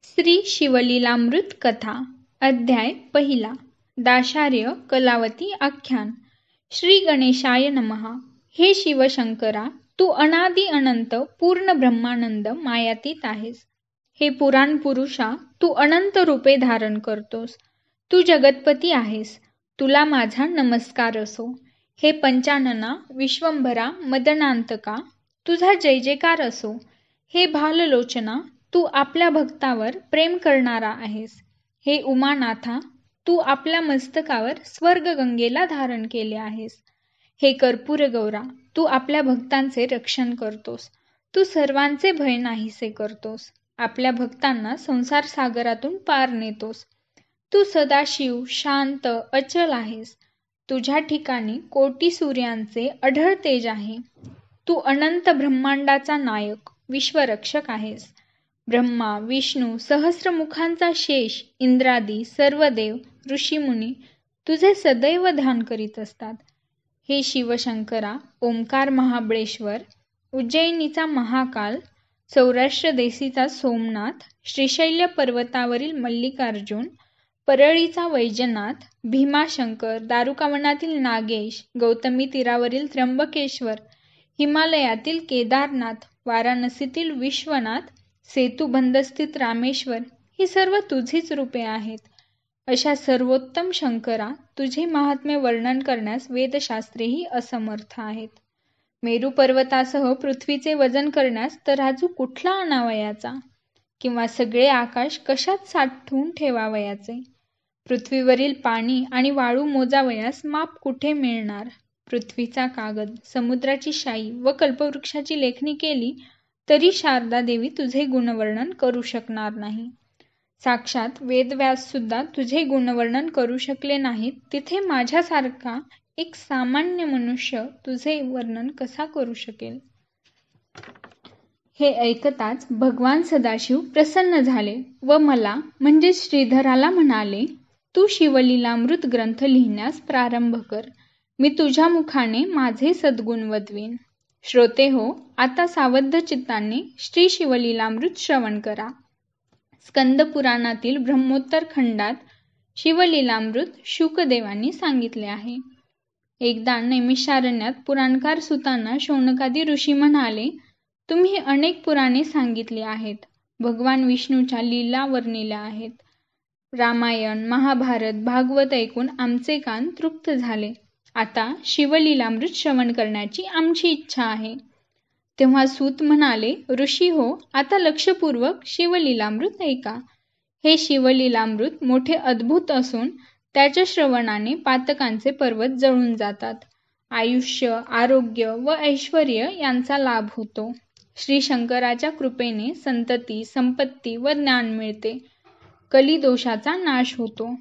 श्री शिवलीलामृत कथा अध्याय पहिला दाशार्य कलावती आख्यान। श्री गणेशाय नमः। हे शिवशंकरा, तू अनादि अनंत पूर्ण ब्रह्मानंद मायातीत आहेस। हे पुराण पुरुषा, तू अनंत रूपे धारण करतोस। तू जगतपती आहेस, तुला माझा नमस्कार असो। हे पंचानना विश्वंभरा मदनांतका, तुझा जय जयकार असो। हे भाललोचना, तू आपल्या भक्तावर प्रेम करणारा आहेस। हे उमानाथा, तू आपल्या मस्तकावर स्वर्गगंगेला धारण केले आहेस। हे कर्पूर गौरा, तू आपल्या भक्तांचे रक्षण करतोस। तू सर्वांचे भय नाहीसे करतोस, आपल्या भक्तांना संसार सागरातून पार नेतोस। तू सदाशिव शांत अचल आहेस। तुझ्या ठिकाणी कोटी सूर्यांचे अढळ तेज आहे। तू अनंत ब्रह्मांडाचा नायक विश्वरक्षक आहेस। ब्रह्मा विष्णू सहस्रमुखांचा शेष इंद्रादी सर्व देव ऋषीमुनी तुझे सदैव ध्यान करीत असतात। हे शिवशंकरा, ओंकार महाबळेश्वर, उज्जैनीचा महाकाल, सौराष्ट्र देशीचा सोमनाथ, श्रीशैल्य पर्वतावरील मल्लिकार्जुन, परळीचा वैजनाथ, भीमाशंकर, दारुकावनातील नागेश, गौतमी तीरावरील त्र्यंबकेश्वर, हिमालयातील केदारनाथ, वाराणसीतील विश्वनाथ, सेतुबंधस्थित रामेश्वर ही सर्व तुझीच रूपे आहेत। अशा सर्वोत्तम शंकरा, तुझे महात्म्य वर्णन करण्यास वेदशास्त्रेही असमर्थ आहेत। मेरू पर्वतासह पृथ्वीचे वजन करण्यास तराजू कुठला आणावयाचा, किंवा सगळे आकाश कशात साठवून ठेवावयाचे। पृथ्वीवरील पाणी आणि वाळू मोजावयास माप कुठे मिळणार। पृथ्वीचा कागद, समुद्राची शाई व कल्पवृक्षाची लेखणी केली तरी शारदा देवी तुझे गुणवर्णन करू शकणार नाही। साक्षात वेदव्यास सुद्धा तुझे गुणवर्णन करू शकले नाहीत, तिथे माझ्यासारखा एक सामान्य मनुष्य तुझे वर्णन कसा करू शकेल। हे ऐकताच भगवान सदाशिव प्रसन्न झाले व मला म्हणजे श्रीधराला म्हणाले, तू शिवलीलामृत ग्रंथ लिहिण्यास प्रारंभ कर, मी तुझ्या मुखाने माझे सद्गुण वदवीन। श्रोते हो, आता सावध चित्ताने श्री शिवलीलामृत श्रवण करा। स्कंद पुराणातील ब्रह्मोत्तर खंडात शिवलीलामृत शुकदेवांनी सांगितले आहे। एकदा नैमिषारण्यात पुराणकार सुतांना शौनकादी ऋषी म्हणाले, तुम्ही अनेक पुराणे सांगितली आहेत, भगवान विष्णूच्या लीला वर्णिल्या आहेत। रामायण महाभारत भागवत ऐकून आमचे कान तृप्त झाले, आता शिवलीलामृत श्रवण करण्याची आमची इच्छा आहे। तेव्हा सूत म्हणाले, ऋषी हो, आता लक्षपूर्वक शिवलीलामृत ऐका। हे शिवलीलामृत मोठे अद्भुत असून त्याच्या श्रवणाने पातकांचे पर्वत जळून जातात। आयुष्य आरोग्य व ऐश्वर यांचा लाभ होतो। श्री शंकराच्या कृपेने संतती संपत्ती व ज्ञान मिळते। कलिदोषाचा नाश होतो।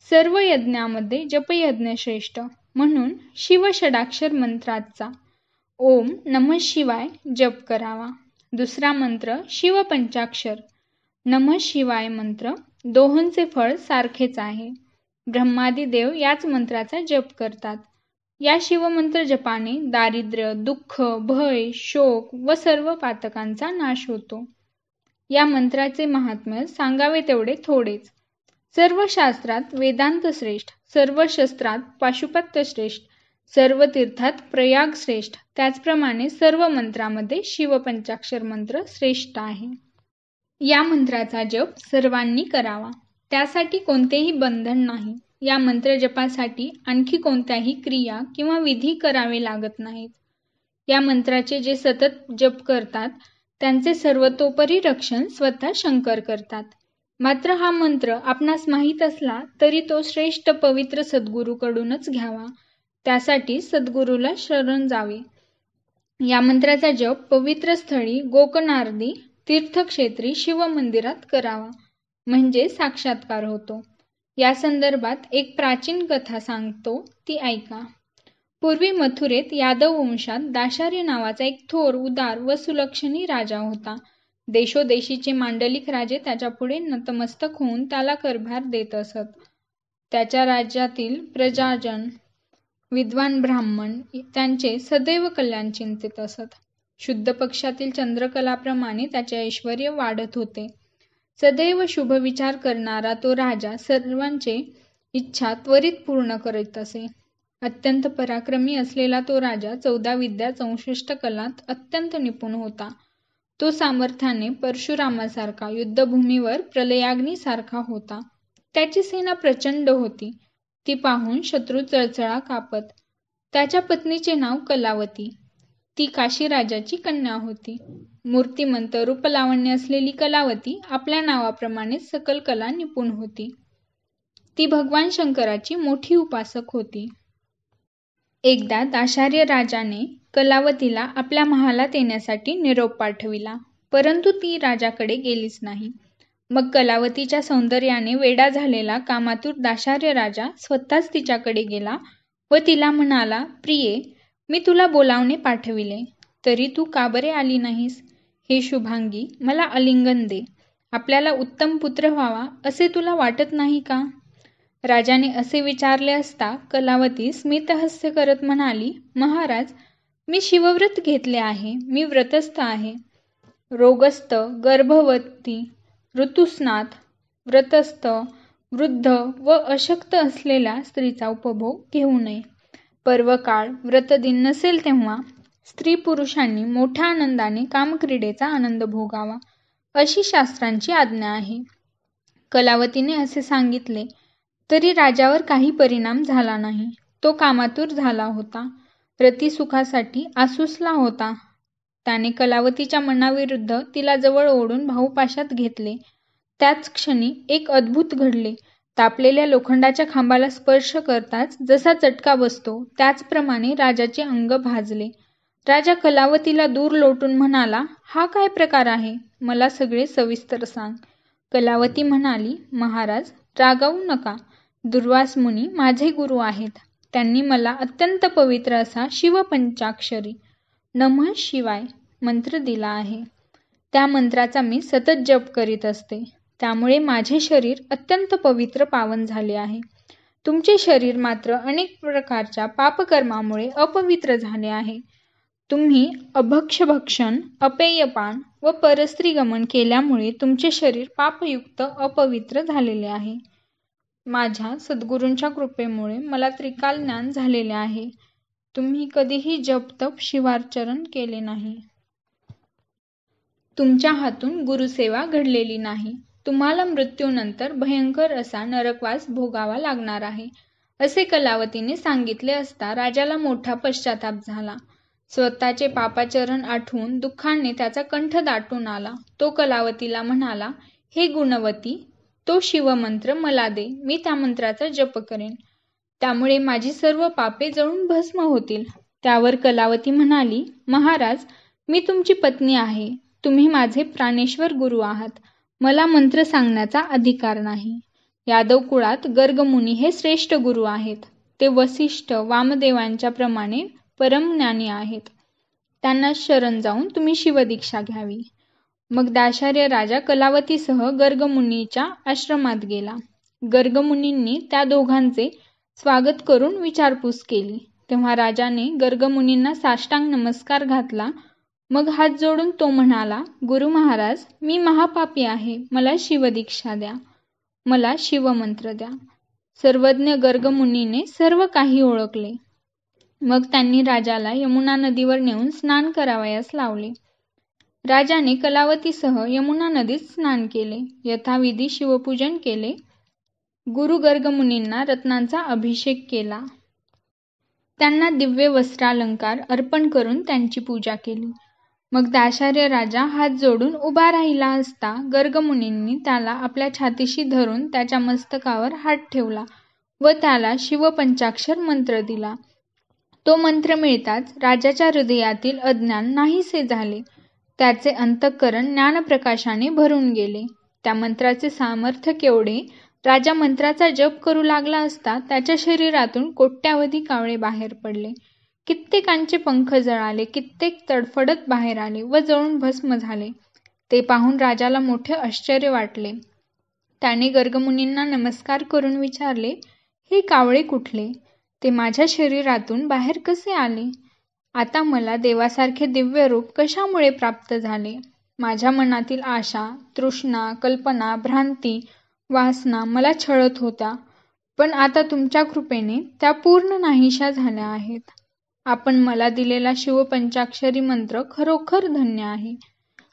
सर्व यज्ञामध्ये जपयज्ञ श्रेष्ठ, म्हणून शिवषडाक्षर मंत्राचा ओम नमः शिवाय जप करावा। दुसरा मंत्र शिवपंचाक्षर नमः शिवाय मंत्र, दोहोंचे फळ सारखेच आहे। ब्रह्मादी देव याच मंत्राचा जप करतात। या शिवमंत्र जपाने दारिद्र्य दुःख भय शोक व सर्व पातकांचा नाश होतो। या मंत्राचे महात्म्य सांगावे तेवढे थोडेच। सर्व शास्त्रात वेदांत श्रेष्ठ, सर्व शस्त्रात पाशुपत्य श्रेष्ठ, सर्व तीर्थात प्रयाग श्रेष्ठ, त्याचप्रमाणे सर्व मंत्रामध्ये शिवपंचाक्षर मंत्र श्रेष्ठ आहे। या मंत्राचा जप सर्वांनी करावा, त्यासाठी कोणतेही बंधन नाही। या मंत्र जपासाठी आणखी कोणत्याही क्रिया किंवा विधी करावे लागत नाहीत। या मंत्राचे जे सतत जप करतात त्यांचे सर्वतोपरी रक्षण स्वतः शंकर करतात। मात्र हा मंत्र आपणास माहीत असला तरी तो श्रेष्ठ पवित्र सद्गुरूकडूनच घ्यावा, त्यासाठी सद्गुरूला शरण जावे। या मंत्राचा जप पवित्र स्थळी गोकर्णादी तीर्थक्षेत्री शिवमंदिरात करावा, म्हणजे साक्षात्कार होतो। या संदर्भात एक प्राचीन कथा सांगतो, ती ऐका। पूर्वी मथुरेत यादव वंशात दाशार्य नावाचा एक थोर उदार व सुलक्षणी राजा होता। देशोदेशीचे मांडलिक राजे त्याच्या पुढे नतमस्तक होऊन त्याला करभार देत असत। त्याच्या राज्यातील प्रजाजन विद्वान ब्राह्मण त्यांचे सदैव कल्याण चिंतित असत। शुद्ध पक्षातील चंद्रकलाप्रमाणे त्याचे ऐश्वर्य वाढत होते। सदैव शुभ विचार करणारा तो राजा सर्वांचे इच्छा त्वरित पूर्ण करीत असे. अत्यंत पराक्रमी असलेला तो राजा 14 विद्या 64 कलांत अत्यंत निपुण होता. तो सामर्थ्याने परशुरामासारखा, युद्धभूमीवर प्रलयाग्नीसारखा होता. त्याची सेना प्रचंड होती. ती पाहून शत्रू चळचळा कापत. त्याच्या पत्नीचे नाव कलावती. ती काशी राजाची कन्या होती. मूर्तिमंत रूपलावण्य असलेली कलावती आपल्या नावाप्रमाणे सकल कला निपुण होती. ती भगवान शंकराची मोठी उपासक होती. एकदा दाशार्य राजाने कलावतीला आपल्या महालात येण्यासाठी निरोप पाठविला, परंतु ती राजाकडे गेलीच नाही. मग कलावतीच्या सौंदर्याने वेडा झालेला कामातुर दाशार्य राजा स्वतःच तिच्याकडे गेला व तिला म्हणाला, प्रिये, मी तुला बोलावणे पाठविले, तरी तू का बरे आली नाहीस? हे शुभांगी, मला आलिंगन दे. आपल्याला उत्तम पुत्र व्हावा असे तुला वाटत नाही का? राजाने असे विचारले असता कलावती स्मितहास्य करत म्हणाली, महाराज, मी शिवव्रत घेतले आहे. मी व्रतस्थ आहे. रोगस्थ, गर्भवती, ऋतुस्नात, व्रतस्थ, वृद्ध व अशक्त असलेल्या स्त्रीचा उपभोग घेऊ नये. पर्वकाळ, व्रतदिन नसेल तेव्हा स्त्री पुरुषांनी मोठ्या आनंदाने कामक्रीडेचा आनंद भोगावा, अशी शास्त्रांची आज्ञा आहे. कलावतीने असे सांगितले तरी राजावर काही परिणाम झाला नाही. तो कामातुर झाला होता. रतिसुखासाठी आसुसला होता. त्याने कलावतीच्या मनाविरुद्ध तिला जवळ ओढून भाऊपाशात घेतले. त्याच क्षणी एक अद्भुत घडले. तापलेल्या लोखंडाच्या खांबाला स्पर्श करताच जसा चटका बसतो त्याचप्रमाणे राजाचे अंग भाजले. राजा कलावतीला दूर लोटून म्हणाला, हा काय प्रकार आहे? मला सगळे सविस्तर सांग. कलावती म्हणाली, महाराज, रागावू नका. दुर्वास मुनी माझे गुरु आहेत. त्यांनी मला अत्यंत पवित्र असा शिवपंचाक्षरी नमः शिवाय मंत्र दिला आहे. त्या मंत्राचा मी सतत जप करीत असते. त्यामुळे माझे शरीर अत्यंत पवित्र पावन झाले आहे. तुमचे शरीर मात्र अनेक प्रकारच्या पापकर्मामुळे अपवित्र झाले आहे. तुम्ही अभक्षभक्षण, अपेयपान व परस्त्रीगमन केल्यामुळे तुमचे शरीर पापयुक्त अपवित्र झालेले आहे. माझ्या सद्गुरूंच्या कृपेमुळे मला त्रिकाल ज्ञान झालेले आहे. तुम्ही कधीही जपतप शिवाचरण केले नाही. तुमच्या हातून गुरुसेवा घडलेली नाही. तुम्हाला मृत्यूनंतर भयंकर असा नरकवास भोगावा लागणार आहे, असे कलावतीने सांगितले असता राजाला मोठा पश्चाताप झाला. स्वतःचे पापाचरण आठवून दुःखाने त्याचा कंठ दाटून आला. तो कलावतीला म्हणाला, हे गुणवती, तो शिवमंत्र मला दे. मी त्या मंत्राचा जप करेन. त्यामुळे माझी सर्व पापे जळून भस्म होतील. त्यावर कलावती म्हणाली, महाराज, मी तुमची पत्नी आहे. तुम्ही माझे प्राणेश्वर गुरु आहात. मला मंत्र सांगण्याचा अधिकार नाही. यादव कुळात गर्गमुनी हे श्रेष्ठ गुरु आहेत. ते वसिष्ठ, वामदेवांच्या प्रमाणे परमज्ञानी आहेत. त्यांना शरण जाऊन तुम्ही शिवदीक्षा घ्यावी. मग दाशार्य राजा कलावतीसह गर्गमुनीच्या आश्रमात गेला. गर्गमुनींनी त्या दोघांचे स्वागत करून विचारपूस केली. तेव्हा राजाने गर्गमुनींना साष्टांग नमस्कार घातला. मग हात जोडून तो म्हणाला, गुरु महाराज, मी महापापी आहे. मला शिवदीक्षा द्या. मला शिवमंत्र द्या. सर्वज्ञ गर्गमुनीने सर्व काही ओळखले. मग त्यांनी राजाला यमुना नदीवर नेऊन स्नान करावयास लावले. राजाने कलावतीसह यमुना नदीत स्नान केले. यथाविधी शिवपूजन केले. गुरु गर्गमुनींना रत्नांचा अभिषेक केला. त्यांना दिव्य वस्त्रालंकार अर्पण करून त्यांची पूजा केली. मग दाशार्य राजा हात जोडून उभा राहिला असता गर्गमुनींनी त्याला आपल्या छातीशी धरून त्याच्या मस्तकावर हात ठेवला व त्याला शिवपंचाक्षर मंत्र दिला. तो मंत्र मिळताच राजाच्या हृदयातील अज्ञान नाहीसे झाले. त्याचे अंतःकरण ज्ञानप्रकाशाने भरून गेले. त्या मंत्राचे सामर्थ्य केवढे! राजा मंत्राचा जप करू लागला असता त्याच्या शरीरातून कोट्यावधी कावळे बाहेर पडले. कित्येकांचे पंख जळाले, कित्येक तडफडत बाहेर आले व जळून भस्म झाले. ते पाहून राजाला मोठे आश्चर्य वाटले. त्याने गर्गमुनींना नमस्कार करून विचारले, हे कावळे कुठले? ते माझ्या शरीरातून बाहेर कसे आले? आता मला देवासारखे दिव्य रूप कशामुळे प्राप्त झाले? माझ्या मनातील आशा, तृष्णा, कल्पना, भ्रांती, वासना मला छळत होत्या, पण आता तुमच्या कृपेने त्या पूर्ण नाहीशा झाल्या आहेत. आपण मला दिलेला शिवपंचाक्षरी मंत्र खरोखर धन्य आहे.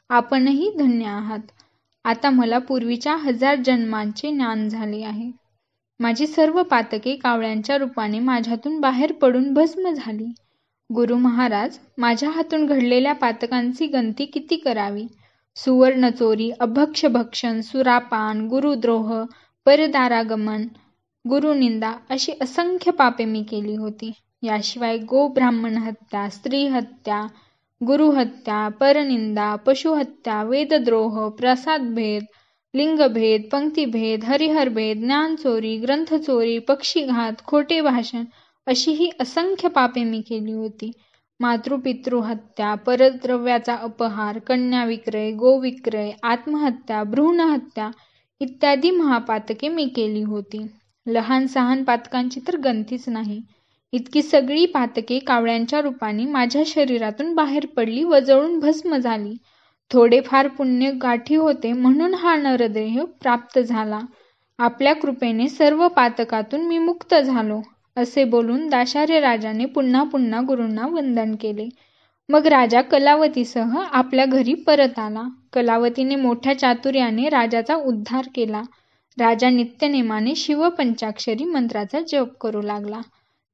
आपणही धन्य आहात. आता मला पूर्वीच्या 1000 जन्मांचे ज्ञान झाले आहे. माझी सर्व पातके कावळ्यांच्या रूपाने माझ्यातून बाहेर पडून भस्म झाली. गुरु महाराज, माझ्या हातून घडलेल्या पातकांची गंती किती करावी? सुवर्ण चोरी, अभक्ष भक्षण, सुरापान, गुरुद्रोह, परदारागमन, गुरुनिंदा अशी असंख्य पापे मी केली होती. याशिवाय ब्राह्मण हत्या, स्त्री हत्या, गुरुहत्या, परनिंदा, पशुहत्या, वेदद्रोह, प्रसादभेद, लिंगभेद, पंक्तीभेद, हरिहरभेद, ज्ञानचोरी, ग्रंथचोरी, पक्षीघात, खोटे भाषण अशी ही असंख्य पापे मी केली होती. मातृपितृ हत्या, परद्रव्याचा अपहार, कन्या विक्रय, गोविक्रय, आत्महत्या, भ्रूणहत्या इत्यादी महापातके मी केली होती. लहान सहान पातकांची तर गंतीच नाही. इतकी सगळी पातके कावळ्यांच्या रूपाने माझ्या शरीरातून बाहेर पडली व जळून भस्म झाली. थोडेफार पुण्य गाठी होते म्हणून हा नरदेह प्राप्त झाला. आपल्या कृपेने सर्व पातकातून मी मुक्त झालो, असे बोलून दाशार्य राजाने पुन्हा पुन्हा गुरूंना वंदन केले. मग राजा कलावतीसह आपल्या घरी परत आला. कलावतीने मोठ्या चातुर्याने राजाचा उद्धार केला. राजा नित्यनेमाने शिवपंचाक्षरी मंत्राचा जप करू लागला.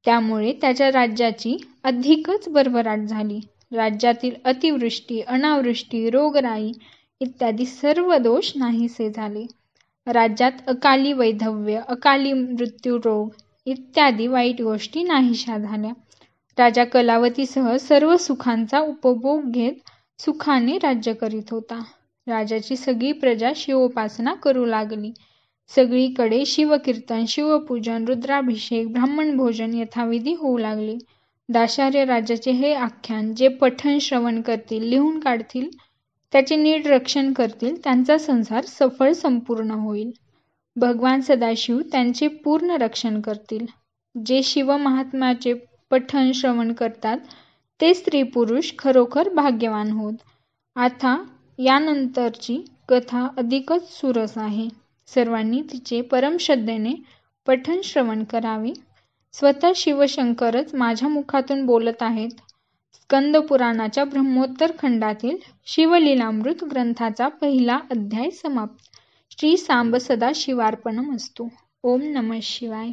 त्यामुळे त्याच्या राज्याची अधिकच भरभराट झाली. राज्यातील अतिवृष्टी, अनावृष्टी, रोगराई इत्यादी सर्व दोष नाहीसे झाले. राज्यात अकाली वैधव्य, अकाली मृत्यू, रोग इत्यादी वाईट गोष्टी नाहीशा झाल्या. राजा कलावतीसह सर्व सुखांचा उपभोग घेत सुखाने राज्य करीत होता. राजाची सगळी प्रजा शिवोपासना करू लागली. सगळीकडे शिवकीर्तन, शिवपूजन, रुद्राभिषेक, ब्राह्मण भोजन यथाविधी होऊ लागले. दाशार्य राजाचे हे आख्यान जे पठण श्रवण करतील, लिहून काढतील, त्याचे नीट रक्षण करतील, त्यांचा संसार सफळ संपूर्ण होईल. भगवान सदाशिव त्यांचे पूर्ण रक्षण करतील. जे शिव महात्म्याचे पठण श्रवण करतात ते स्त्री पुरुष खरोखर भाग्यवान होत. आता यानंतरची कथा अधिकच सुरस आहे. सर्वांनी तिचे परमश्रद्धेने पठण श्रवण करावे. स्वतः शिवशंकरच माझ्या मुखातून बोलत आहेत. स्कंद पुराणाच्या ब्रह्मोत्तर खंडातील शिवलीलामृत ग्रंथाचा पहिला अध्याय समाप्त. श्री सांब सदा शिवार्पणमस्तु. ओम नमः शिवाय.